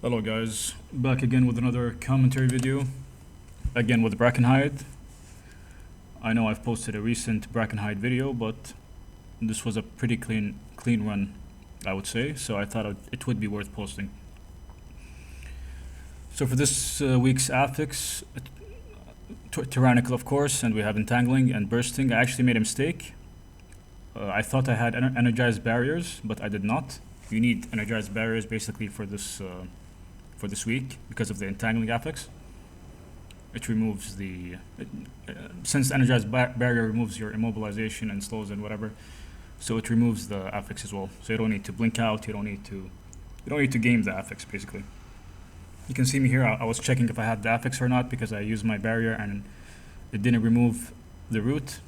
Hello guys, back again with another commentary video, again with Brackenhide. I know I've posted a recent Brackenhide video, but this was a pretty clean run, I would say, so I thought it would be worth posting. So for this week's affix, tyrannical of course, and we have entangling and bursting. I actually made a mistake. I thought I had energized barriers, but I did not. You need energized barriers basically for this week because of the entangling affix. It removes the since energized barrier removes your immobilization and slows and whatever, so it removes the affix as well. So you don't need to blink out. You don't need to game the affix basically. You can see me here. I was checking if I had the affix or not because I used my barrier and it didn't remove the root.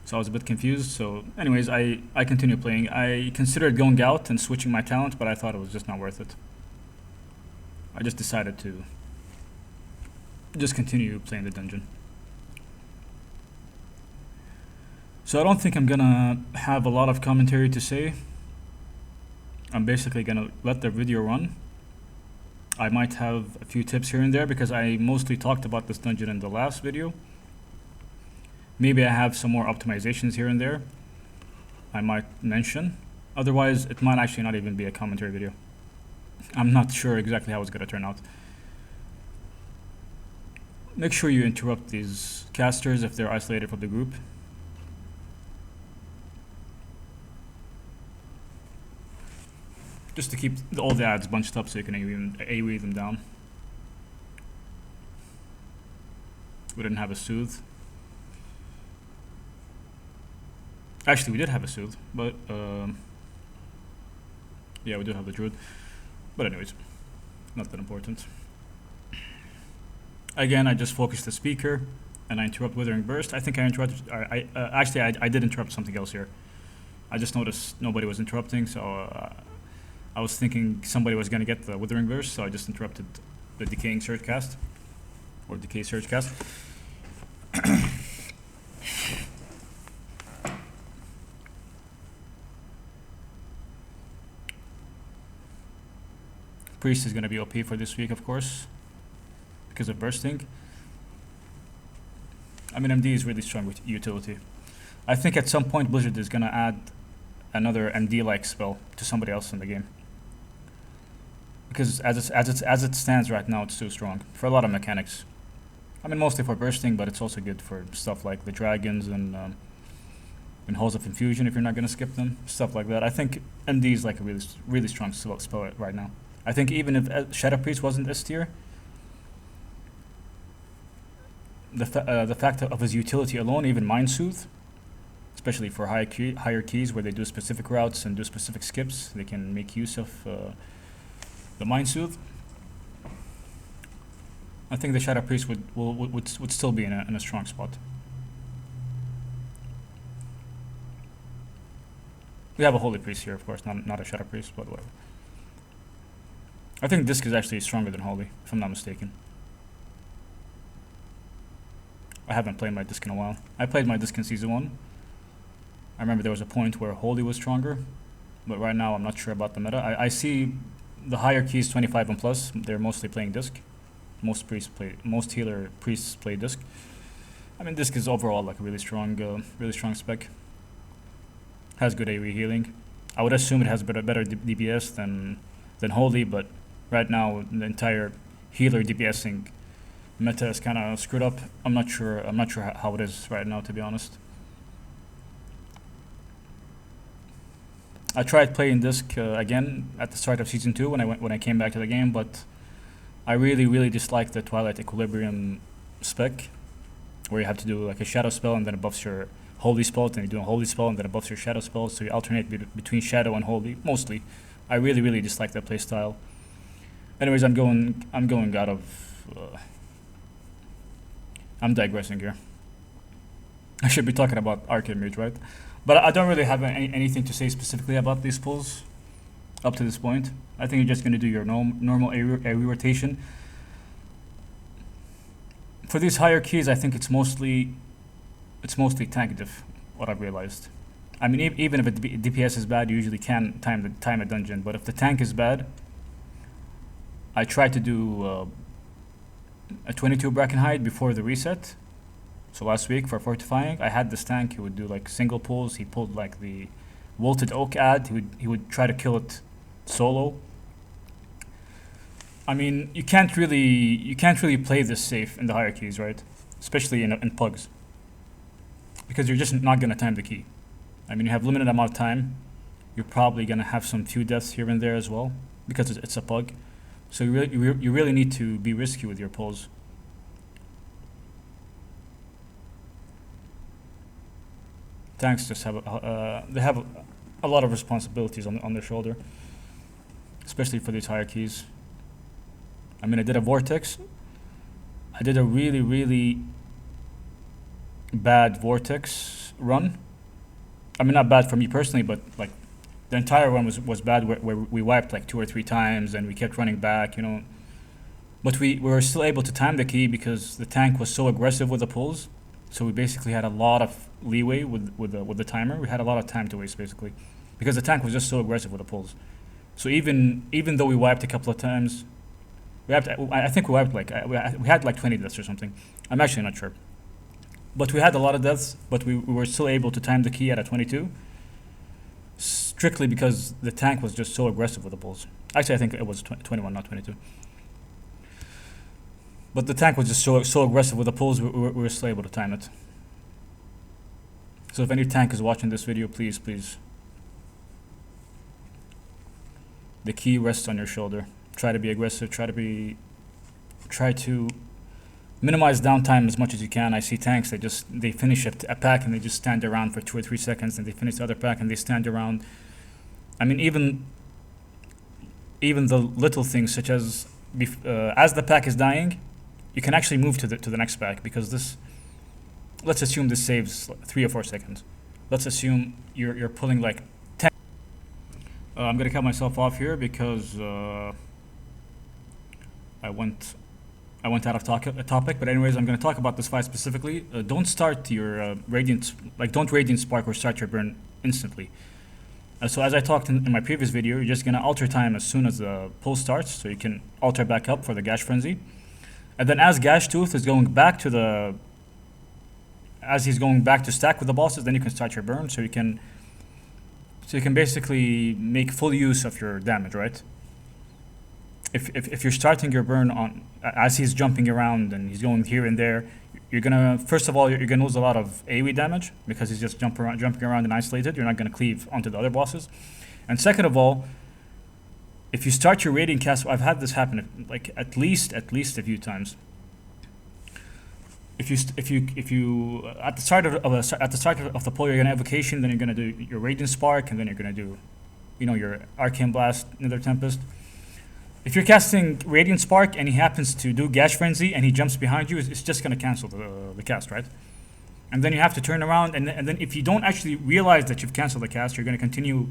So I was a bit confused. So anyways, I continue playing. I considered going out and switching my talent, but I thought it was just not worth it. I just decided to just continue playing the dungeon. So I don't think I'm gonna have a lot of commentary to say. I'm basically gonna let the video run. I might have a few tips here and there because I mostly talked about this dungeon in the last video. Maybe I have some more optimizations here and there I might mention. Otherwise, it might actually not even be a commentary video. I'm not sure exactly how it's going to turn out. Make sure you interrupt these casters if they're isolated from the group. Just to keep all the ads bunched up so you can AoE them down. We didn't have a soothe. Actually, we did have a soothe, but yeah, we do have the druid. But anyways, not that important. Again, I just focused the speaker and I interrupt Withering Burst. I think I interrupted. Actually, I did interrupt something else here. I just noticed nobody was interrupting, so I was thinking somebody was going to get the Withering Burst, so I just interrupted the Decaying Surge cast or Decay Surge cast. Priest is going to be OP for this week, of course, because of bursting. I mean, MD is really strong with utility. I think at some point Blizzard is going to add another MD-like spell to somebody else in the game, because as it stands right now, it's too strong for a lot of mechanics. I mean, mostly for bursting, but it's also good for stuff like the dragons and Halls of Infusion if you're not going to skip them, stuff like that. I think MD is like a really strong spell right now. I think even if Shadow Priest wasn't S tier, the fact of his utility alone, even Mind Soothe, especially for higher keys where they do specific routes and do specific skips, they can make use of the Mind Soothe. I think the Shadow Priest would still be in a strong spot. We have a Holy Priest here, of course, not a Shadow Priest, but whatever. I think Disc is actually stronger than Holy, if I'm not mistaken. I haven't played my Disc in a while. I played my Disc in Season 1. I remember there was a point where Holy was stronger, but right now I'm not sure about the meta. I see the higher keys, 25 and plus, they're mostly playing Disc. Most healer priests play Disc. I mean, Disc is overall like a really strong spec. Has good AoE healing. I would assume it has better DPS than Holy, but right now the entire healer DPSing meta is kind of screwed up. I'm not sure how it is right now, to be honest. I tried playing Disc again at the start of Season 2 when I came back to the game, but I really disliked the Twilight Equilibrium spec, where you have to do like a shadow spell and then it buffs your holy spell, then you do a holy spell and then it buffs your shadow spell, so you alternate between shadow and holy mostly. I really dislike that playstyle. Anyways, I'm going out of. I'm digressing here. I should be talking about Arcane Mage, right? But I don't really have anything to say specifically about these pulls up to this point. I think you're just going to do your normal AoE rotation. For these higher keys, I think it's mostly tank diff, what I've realized. I mean, even if DPS is bad, you usually can time a dungeon. But if the tank is bad, I tried to do a 22 Bracken Hide before the reset. So last week for fortifying, I had this tank. He would do like single pulls. He pulled like the Wilted Oak ad. He would try to kill it solo. I mean, you can't really play this safe in the hierarchies, right? Especially in pugs, because you're just not gonna time the key. I mean, you have limited amount of time. You're probably gonna have some few deaths here and there as well, because it's a pug. So you really need to be risky with your pulls. Tanks just have they have a lot of responsibilities on their shoulder, especially for these hierarchies. I mean, I did a vortex. I did a really bad vortex run. I mean, not bad for me personally, but like the entire run was bad, where we wiped like 2 or 3 times and we kept running back, you know. But we were still able to time the key because the tank was so aggressive with the pulls. So we basically had a lot of leeway with the timer. We had a lot of time to waste basically, because the tank was just so aggressive with the pulls. So even though we wiped a couple of times, I think we wiped like we had like 20 deaths or something. I'm actually not sure, but we had a lot of deaths. But we were still able to time the key at a 22, strictly because the tank was just so aggressive with the pulls. Actually, I think it was 21, not 22. But the tank was just so aggressive with the pulls, we were still able to time it. So if any tank is watching this video, please. The key rests on your shoulder. Try to be aggressive, try to minimize downtime as much as you can. I see tanks that they finish a pack and they just stand around for 2 or 3 seconds, and they finish the other pack and they stand around. I mean, even the little things such as the pack is dying, you can actually move to the next pack, because this, let's assume this saves 3 or 4 seconds. Let's assume you're pulling like 10. I'm gonna cut myself off here because I went out of topic. But anyways, I'm gonna talk about this fight specifically. Don't start your don't Radiant Spark or start your burn instantly. So as I talked in my previous video, you're just gonna alter time as soon as the pull starts, so you can alter back up for the Gash Frenzy. And then as Gash Tooth is going back to as he's going back to stack with the bosses, then you can start your burn, so you can basically make full use of your damage, right? If you're starting your burn on as he's jumping around and he's going here and there, you're gonna, first of all, you're gonna lose a lot of AoE damage because he's just jumping around and isolated. You're not gonna cleave onto the other bosses. And second of all, if you start your Radiant cast, I've had this happen like at least a few times. If you at the start of the pull, you're gonna Evocation, then you're gonna do your Radiant Spark, and then you're gonna do, you know, your Arcane Blast, Nether Tempest. If you're casting Radiant Spark and he happens to do Gash Frenzy and he jumps behind you, it's just gonna cancel the cast, right? And then you have to turn around, and then if you don't actually realize that you've canceled the cast, you're gonna continue.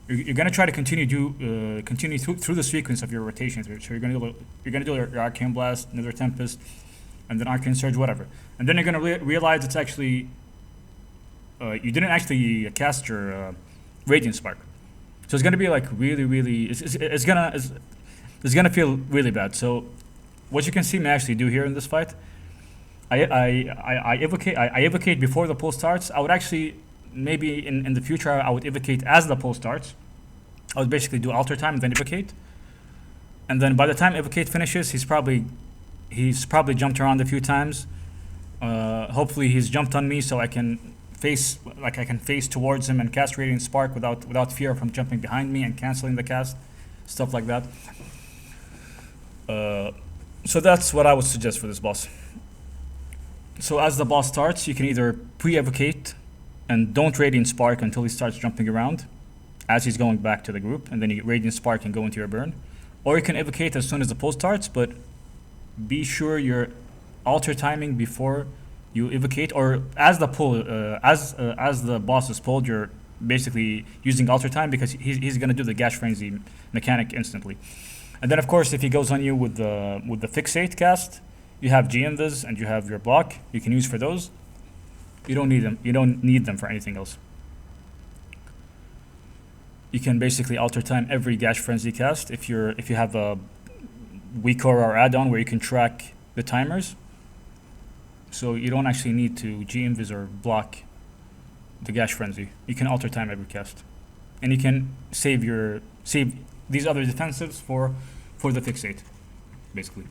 You're gonna try to continue through the sequence of your rotations. So you're gonna do your Arcane Blast, Nether Tempest, and then Arcane Surge, whatever. And then you're gonna realize it's actually you didn't actually cast your Radiant Spark. So it's gonna be like really it's gonna feel really bad. So what you can see me actually do here in this fight, I evocate before the pull starts. I would actually, maybe in the future, I would evocate as the pull starts. I would basically do alter time and then evocate. And then by the time evocate finishes, he's probably jumped around a few times. Hopefully he's jumped on me, so I can face towards him and cast Radiant Spark without fear of him jumping behind me and canceling the cast, stuff like that. So that's what I would suggest for this boss. So as the boss starts, you can either pre-evocate and don't Radiant Spark until he starts jumping around as he's going back to the group, and then you Radiant Spark and go into your burn. Or you can evocate as soon as the pull starts, but be sure you're alter timing before you evocate, or as the pull, as the boss is pulled, you're basically using alter time, because he's gonna do the Gash Frenzy mechanic instantly. And then of course, if he goes on you with the Fixate cast, you have G-Invis and you have your block you can use for those. You don't need them. You don't need them for anything else. You can basically alter time every Gash Frenzy cast if you have a WeakAuras or Addon where you can track the timers. So you don't actually need to G-invis or block the Gash Frenzy. You can alter time every cast. And you can save these other defensives for the fixate, basically.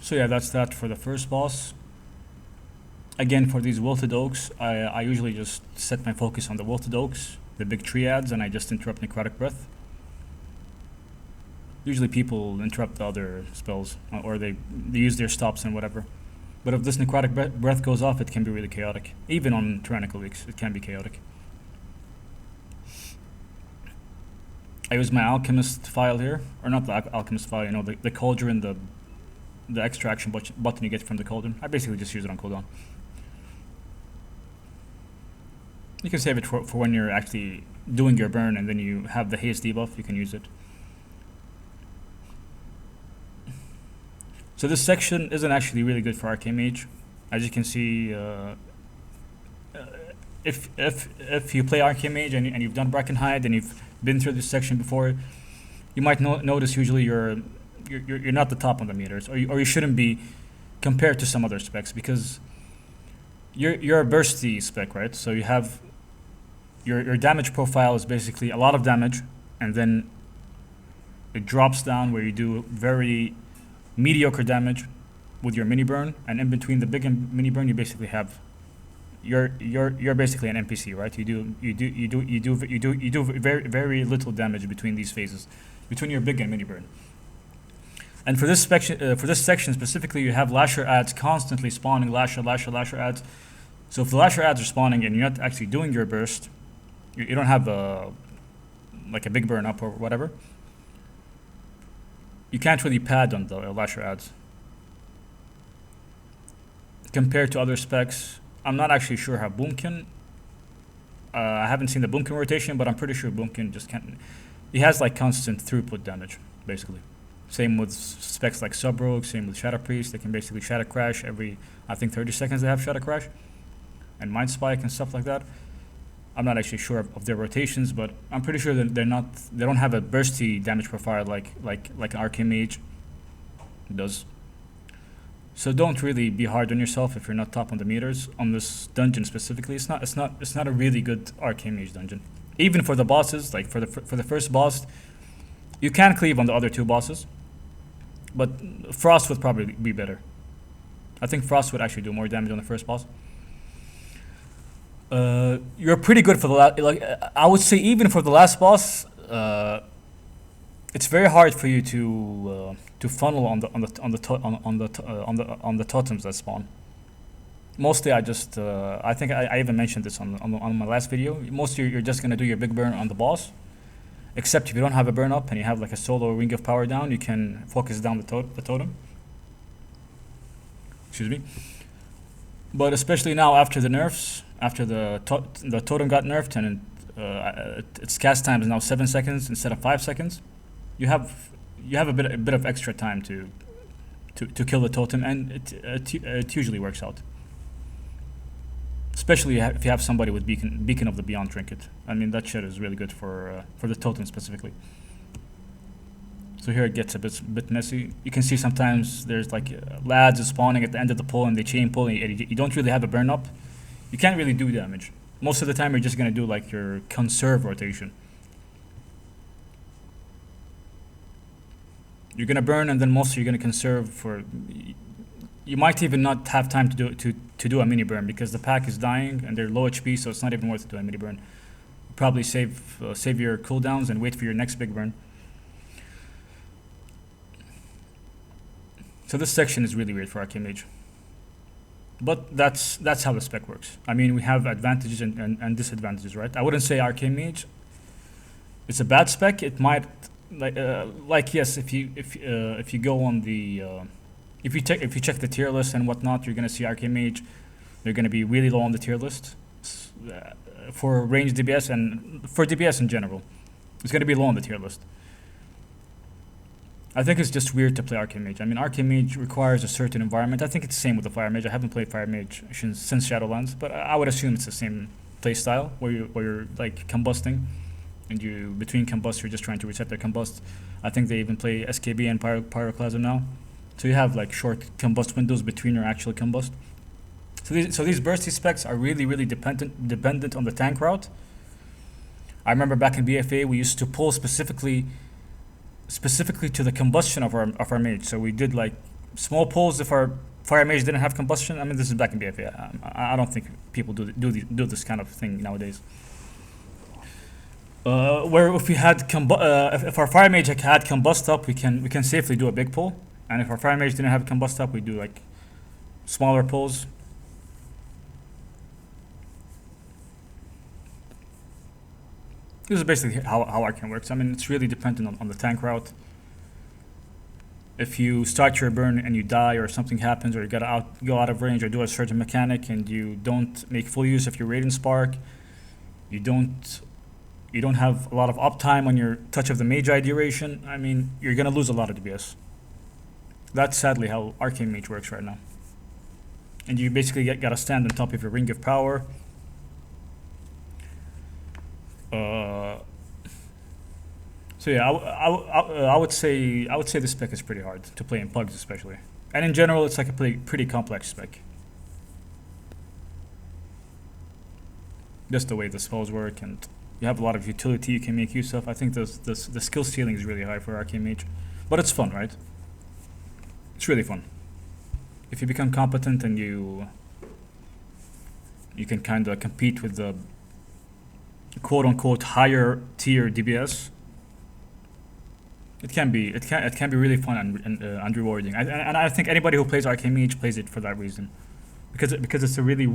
So yeah, that's that for the first boss. Again, for these Wilted Oaks, I usually just set my focus on the Wilted Oaks, the big triads, and I just interrupt Necrotic Breath. Usually people interrupt the other spells, or they use their stops and whatever. But if this Necrotic Breath goes off, it can be really chaotic. Even on tyrannical weeks, it can be chaotic. I use my Alchemist file here, or not the Alchemist file, you know, the Cauldron, the extraction button you get from the Cauldron. I basically just use it on cooldown. You can save it for when you're actually doing your burn and then you have the haste debuff, you can use it. So this section isn't actually really good for Arcane Mage. As you can see, if you play Arcane Mage and you've done Brackenhide and you've been through this section before, you might notice usually you're not the top on the meters, or you shouldn't be compared to some other specs, because you're a bursty spec, right? So you have your damage profile is basically a lot of damage, and then it drops down where you do very mediocre damage with your mini burn, and in between the big and mini burn you basically have you're basically an NPC, right? You do very little damage between these phases, between your big and mini burn. And for this section specifically, you have Lasher adds constantly spawning Lasher adds. So if the Lasher adds are spawning and you're not actually doing your burst, you don't have like a big burn up or whatever, you can't really pad on the Lasher adds. Compared to other specs, I'm not actually sure how Boomkin. I haven't seen the Boomkin rotation, but I'm pretty sure Boomkin just can't. He has like constant throughput damage, basically. Same with specs like Subrogue, same with Shadow Priest. They can basically Shadow Crash every, I think 30 seconds they have Shadow Crash. And Mind Spike and stuff like that. I'm not actually sure of their rotations, but I'm pretty sure that they don't have a bursty damage profile like an Arcane Mage does. So don't really be hard on yourself if you're not top on the meters on this dungeon specifically. It's not a really good Arcane Mage dungeon. Even for the bosses, like for the first boss, you can cleave on the other two bosses, but Frost would probably be better. I think Frost would actually do more damage on the first boss. You're pretty good for the last. Like I would say, even for the last boss, it's very hard for you to funnel on the totems that spawn. Mostly, I think I even mentioned this on my last video. Mostly, you're just gonna do your big burn on the boss. Except if you don't have a burn up and you have like a solo Ring of Power down, you can focus down the totem. Excuse me. But especially now after the nerfs, after the totem got nerfed and its cast time is now 7 seconds instead of 5 seconds, you have a bit of extra time to kill the totem, and it usually works out. Especially if you have somebody with Beacon of the Beyond trinket. I mean, that shit is really good for the totem specifically. So here it gets a bit messy. You can see sometimes there's like lads spawning at the end of the pull and they chain pull, and you don't really have a burn up. You can't really do damage. Most of the time you're just gonna do like your conserve rotation. You're gonna burn and then mostly you're gonna conserve for. You might even not have time to do a mini burn because the pack is dying and they're low HP, so it's not even worth it to do a mini burn. Probably save your cooldowns and wait for your next big burn. So this section is really weird for Arcane Mage. But that's how the spec works. I mean, we have advantages and disadvantages, right? I wouldn't say Arcane Mage it's a bad spec. It might like yes, if you go on the if you check the tier list and whatnot, you're gonna see Arcane Mage. They're gonna be really low on the tier list for range DPS and for DPS in general. It's gonna be low on the tier list. I think it's just weird to play Arcane Mage. I mean, Arcane Mage requires a certain environment. I think it's the same with the Fire Mage. I haven't played Fire Mage since Shadowlands, but I would assume it's the same play style where you're like combusting, and you between combust you're just trying to reset their combust. I think they even play SKB and Pyroclasm now, so you have like short combust windows between your actual combust. So these bursty specs are really dependent on the tank route. I remember back in BFA we used to pull specifically to the combustion of our mage. So we did like small pulls if our fire mage didn't have combustion. I mean, this is back in BFA. I don't think people do this kind of thing nowadays. Where if we had if our fire mage had combust up, we can safely do a big pull, and if our fire mage didn't have combust up, we do like smaller pulls. This is basically how Arcane works. I mean, it's really dependent on the tank route. If you start your burn and you die, or something happens, or you gotta go out of range, or do a certain mechanic, and you don't make full use of your Radiant Spark, you don't have a lot of uptime on your Touch of the Magi duration, I mean, you're gonna lose a lot of DPS. That's sadly how Arcane Mage works right now. And you basically gotta stand on top of your Ring of Power. So yeah, I would say this spec is pretty hard to play in pugs especially, and in general it's like a pretty complex spec. Just the way the spells work, and you have a lot of utility you can make use of. I think the skill ceiling is really high for Arcane Mage, but it's fun, right? It's really fun. If you become competent and you can kind of compete with the quote-unquote higher tier DPS, it can be really fun and rewarding. And I think anybody who plays Arcane Mage plays it for that reason, because it's a really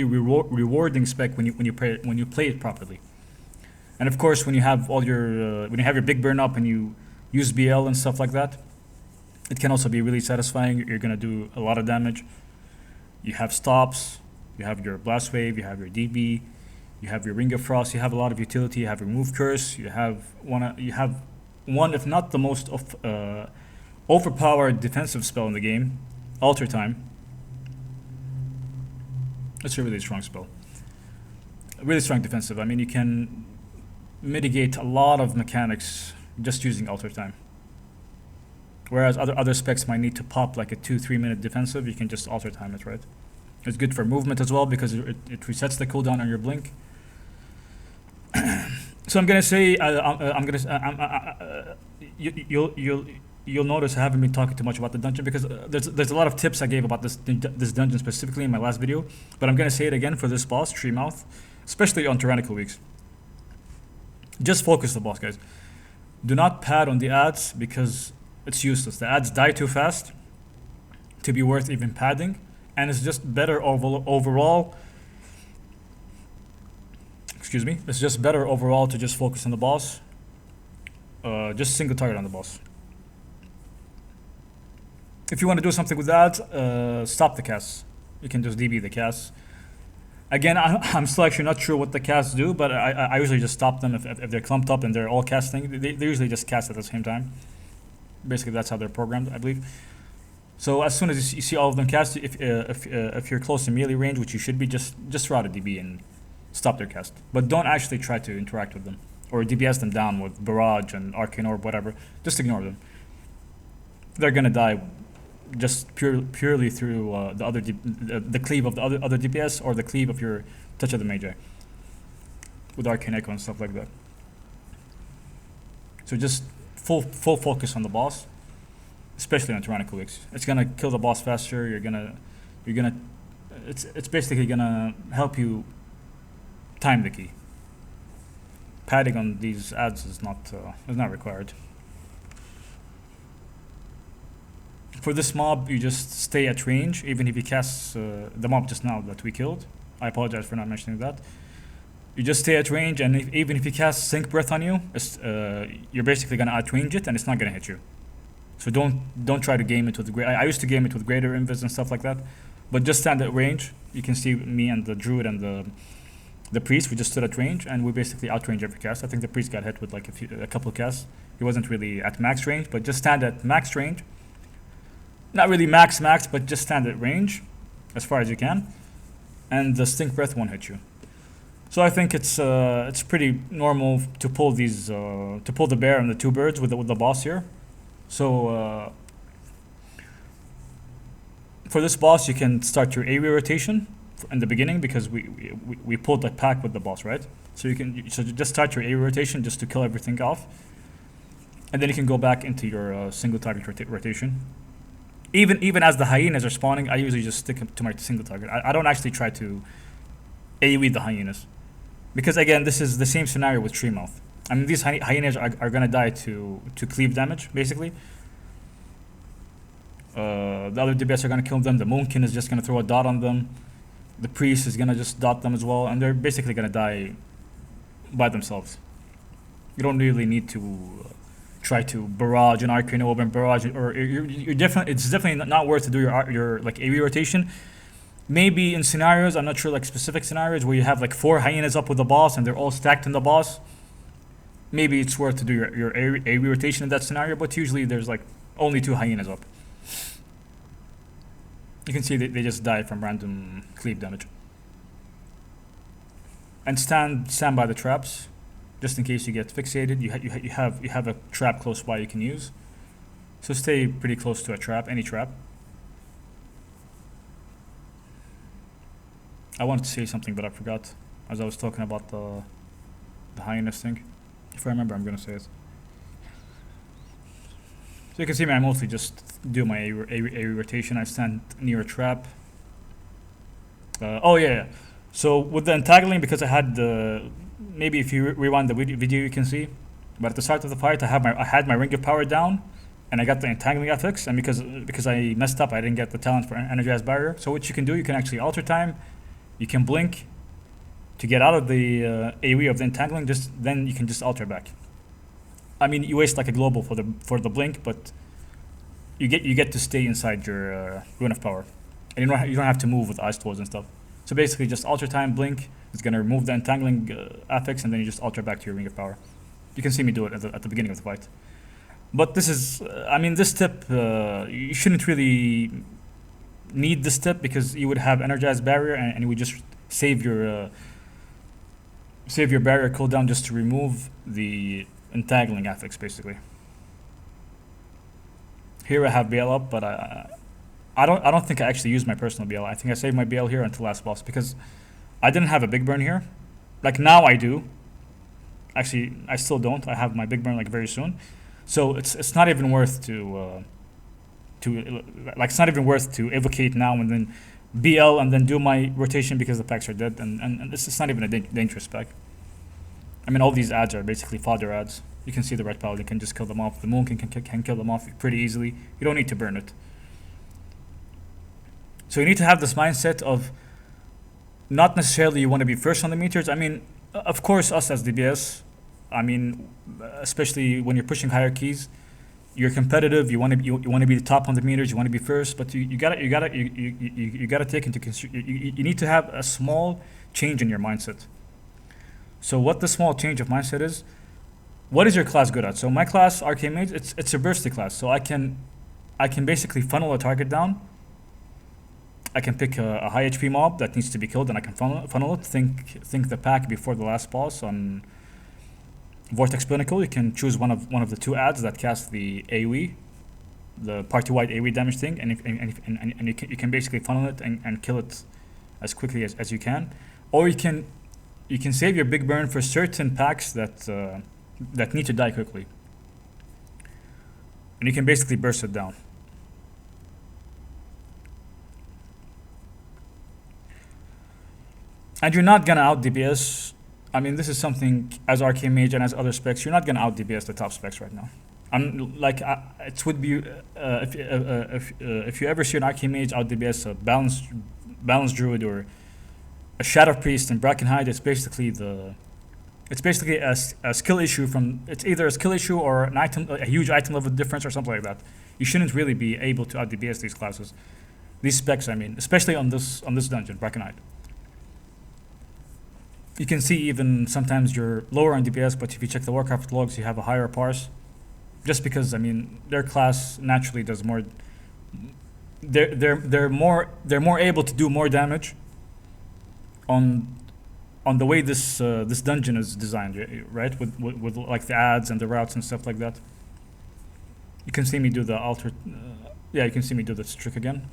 rewarding spec when you play it properly. And of course, when you have all your when you have your big burn up and you use BL and stuff like that, it can also be really satisfying. You're gonna do a lot of damage. You have stops, you have your blast wave, you have your DB, you have your Ring of Frost, you have a lot of utility, you have your move curse, you have one, if not the most overpowered defensive spell in the game, Alter Time. It's a really strong spell. Really strong defensive. I mean, you can mitigate a lot of mechanics just using Alter Time. Whereas other specs might need to pop like a 2-3 minute defensive, you can just Alter Time it, right? It's good for movement as well because it resets the cooldown on your blink. So I'm gonna say you'll notice I haven't been talking too much about the dungeon because there's a lot of tips I gave about this dungeon specifically in my last video, but I'm gonna say it again for this boss, Treemouth, especially on Tyrannical weeks. Just focus the boss, guys. Do not pad on the adds because it's useless. The adds die too fast to be worth even padding, and it's just better overall. Excuse me. It's just better overall to just focus on the boss. Just single target on the boss. If you want to do something with that, stop the casts. You can just DB the casts. Again, I'm still actually not sure what the casts do, but I usually just stop them if they're clumped up and they're all casting. They usually just cast at the same time. Basically, that's how they're programmed, I believe. So as soon as you see all of them cast, if you're close to melee range, which you should be, just route a DB and stop their cast. But don't actually try to interact with them or DPS them down with Barrage and Arcane Orb, whatever. Just ignore them. They're gonna die just purely through the cleave of the other DPS or the cleave of your Touch of the Magi with Arcane Echo and stuff like that. So just full focus on the boss, especially on Tyrannical weeks. It's gonna kill the boss faster. It's basically gonna help you time the key. Padding on these adds is not required. For this mob, you just stay at range, even if he casts the mob just now that we killed. I apologize for not mentioning that. You just stay at range, and even if he casts Sync Breath on you, you're basically gonna outrange it, and it's not gonna hit you. So don't try to game it with I used to game it with greater invis and stuff like that, but just stand at range. You can see me and the druid and the priest. We just stood at range, and we basically outrange every cast. I think the priest got hit with like a couple casts. He wasn't really at max range, but just stand at max range. Not really max, but just stand at range as far as you can. and the Stink Breath won't hit you. So I think it's pretty normal to pull these to pull the bear and the two birds with the boss here. So for this boss, you can start your AoE rotation in the beginning because we pulled the pack with the boss, right? So you can just start your AoE rotation just to kill everything off, and then you can go back into your single target rotation. Even as the hyenas are spawning, I usually just stick to my single target. I don't actually try to AoE the hyenas. Because again, this is the same scenario with Treemouth. I mean, these hyenas are gonna die to cleave damage, basically. The other DPS are gonna kill them. The Moonkin is just gonna throw a dot on them. The Priest is gonna just dot them as well, and they're basically gonna die by themselves. You don't really need to try to barrage an Arcane Orb and barrage, or you're definitely, it's definitely not worth to do your like AoE rotation. Maybe in scenarios, I'm not sure, like specific scenarios where you have like 4 hyenas up with the boss and they're all stacked in the boss. Maybe it's worth to do your AoE rotation in that scenario, but usually there's like only 2 hyenas up. You can see they just die from random cleave damage. And stand by the traps, just in case you get fixated. You have a trap close by you can use. So stay pretty close to a trap, any trap. I wanted to say something, but I forgot as I was talking about the hyenas thing. If I remember, I'm gonna say it. So you can see me, I mostly just do my AoE rotation. I stand near a trap. Oh yeah. So with the entangling, because I had the, maybe if you rewind the video you can see, but at the start of the fight I had my Ring of Power down, and I got the entangling FX, and because I messed up, I didn't get the talent for Energized Barrier. So what you can do, you can actually alter time. You can blink to get out of the AoE of the entangling. Then you can just alter back. I mean, you waste like a global for the blink, but you get to stay inside your Rune of Power, and you don't have to move with Ice Tools and stuff. So basically, just alter time, blink. It's gonna remove the entangling affix, and then you just alter back to your Ring of Power. You can see me do it at the beginning of the fight. But this is, I mean, this tip you shouldn't really need this tip because you would have Energized Barrier, and you would just save your barrier cooldown just to remove the entangling affix, basically. Here I have BL up, but I don't think I actually used my personal BL. I think I saved my BL here until last boss because I didn't have a big burn here. Like now I do. Actually, I still don't. I have my big burn like very soon. So it's not even worth to it's not even worth to evocate now and then BL and then do my rotation because the packs are dead, and this is not even a dangerous pack. I mean, all these ads are basically fodder ads. You can see the Red Paladin can just kill them off. The Moon can kill them off pretty easily. You don't need to burn it. So you need to have this mindset of not necessarily you want to be first on the meters. I mean, of course, us as DBS, I mean, especially when you're pushing hierarchies, you're competitive. You want to be the top on the meters. You want to be first, but you gotta take into consideration. You need to have a small change in your mindset. So what the small change of mindset is? What is your class good at? So my class, Arcane Mage, it's a bursty class. So I can basically funnel a target down. I can pick a high HP mob that needs to be killed, and I can funnel it. Think the pack before the last boss on Vortex Pinnacle. You can choose one of the 2 ads that cast the AoE, the party-wide AoE damage thing, and you can basically funnel it and kill it as quickly as you can. Or you can save your big burn for certain packs that need to die quickly, and you can basically burst it down. And you're not gonna out DPS. I mean, this is something as Arcane Mage and as other specs, you're not gonna out DPS the top specs right now. I'm like, it would be if you ever see an Arcane Mage out DPS a balanced Druid or a Shadow Priest in Brackenhide, it's basically a skill issue it's either a skill issue or a huge item level difference or something like that. You shouldn't really be able to out DPS these classes, these specs. I mean, especially on this dungeon, Brackenhide. You can see even sometimes you're lower on DPS, but if you check the Warcraft logs, you have a higher parse. Just because, I mean, their class naturally does more. They're more able to do more damage on the way this this dungeon is designed, right? With like the ads and the routes and stuff like that. You can see me do the alter. Yeah, you can see me do this trick again,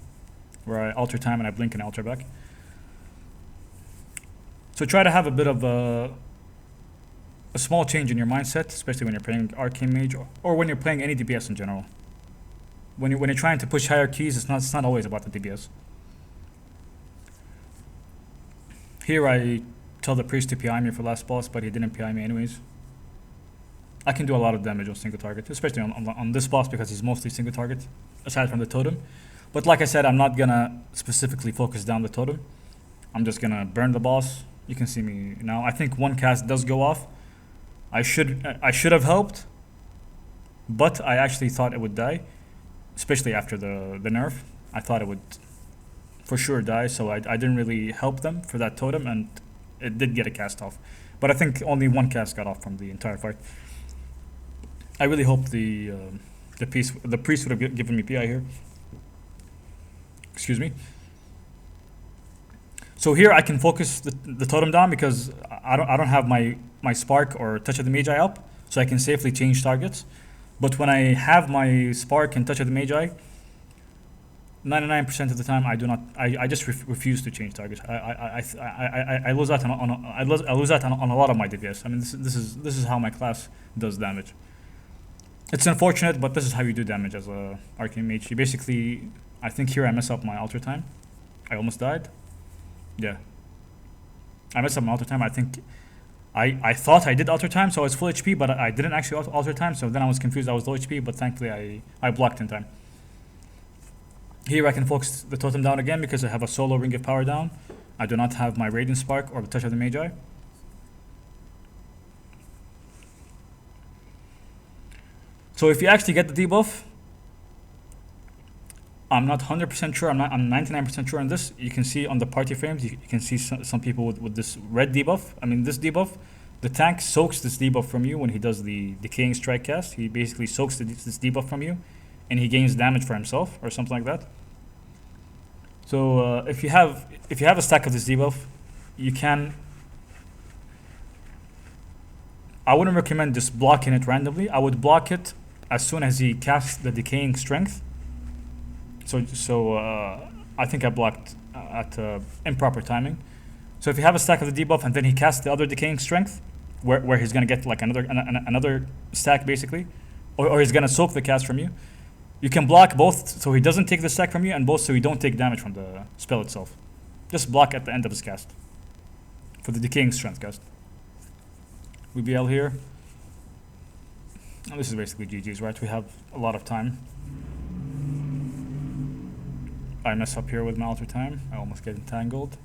where I alter time and I blink and alter back. So try to have a bit of a small change in your mindset, especially when you're playing Arcane Mage or when you're playing any DPS in general. When you're trying to push higher keys, it's not always about the DPS. Here I tell the priest to PI me for last boss, but he didn't PI me anyways. I can do a lot of damage on single target, especially on this boss because he's mostly single target, aside from the totem. But like I said, I'm not gonna specifically focus down the totem. I'm just gonna burn the boss. You can see me now. I think one cast does go off. I should have helped, but I actually thought it would die, especially after the nerf. I thought it would for sure die, so I didn't really help them for that totem, and it did get a cast off. But I think only one cast got off from the entire fight. I really hope the priest would have given me PI here. Excuse me. So here I can focus the totem down because I don't have my spark or touch of the Magi up, so I can safely change targets. But when I have my spark and touch of the Magi, 99% of the time I do not. I just refuse to change targets. I lose out on a lot of my DPS. I mean, this is how my class does damage. It's unfortunate, but this is how you do damage as a Arcane Mage. You basically, I think here I mess up my alter time. I almost died. Yeah. I messed up my alter time. I think I thought I did alter time, so I was full HP, but I didn't actually alter time, so then I was confused. I was low HP, but thankfully I blocked in time. Here I can focus the totem down again because I have a solo Ring of Power down. I do not have my Radiant Spark or the Touch of the Magi. So if you actually get the debuff, I'm not 100% sure, I'm 99% sure on this. You can see on the party frames, you can see some people with this red debuff. I mean, this debuff, the tank soaks this debuff from you when he does the Decaying Strike cast. He basically soaks this debuff from you, and he gains damage for himself or something like that. So if you have a stack of this debuff, you can. I wouldn't recommend just blocking it randomly. I would block it as soon as he casts the Decaying Strength. So I think I blocked at improper timing. So if you have a stack of the debuff and then he casts the other Decaying Strength, where he's gonna get like another stack basically, or he's gonna soak the cast from you, you can block both so he doesn't take the stack from you, and both so you don't take damage from the spell itself. Just block at the end of his cast for the Decaying Strength cast. WBL here. And this is basically GG's, right? We have a lot of time. I mess up here with my alter time. I almost get entangled.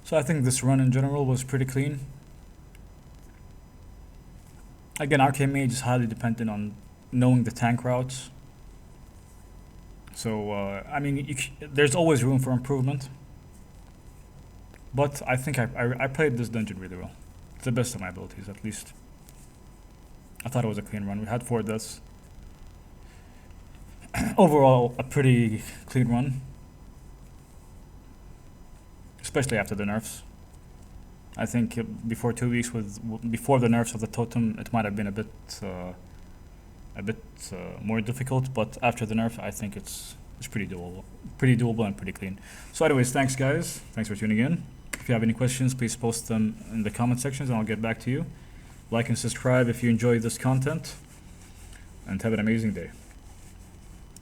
So I think this run in general was pretty clean. Again, Arcane Mage is highly dependent on knowing the tank routes. So, I mean, there's always room for improvement. But I think I played this dungeon really well. To the best of my abilities, at least. I thought it was a clean run. We had 4 deaths. Overall, a pretty clean run. Especially after the nerfs. I think before 2 weeks, before the nerfs of the totem, it might have been a bit more difficult. But after the nerf, I think it's pretty doable and pretty clean. So, anyways, thanks guys. Thanks for tuning in. If you have any questions, please post them in the comment sections, and I'll get back to you. Like and subscribe if you enjoy this content, and have an amazing day.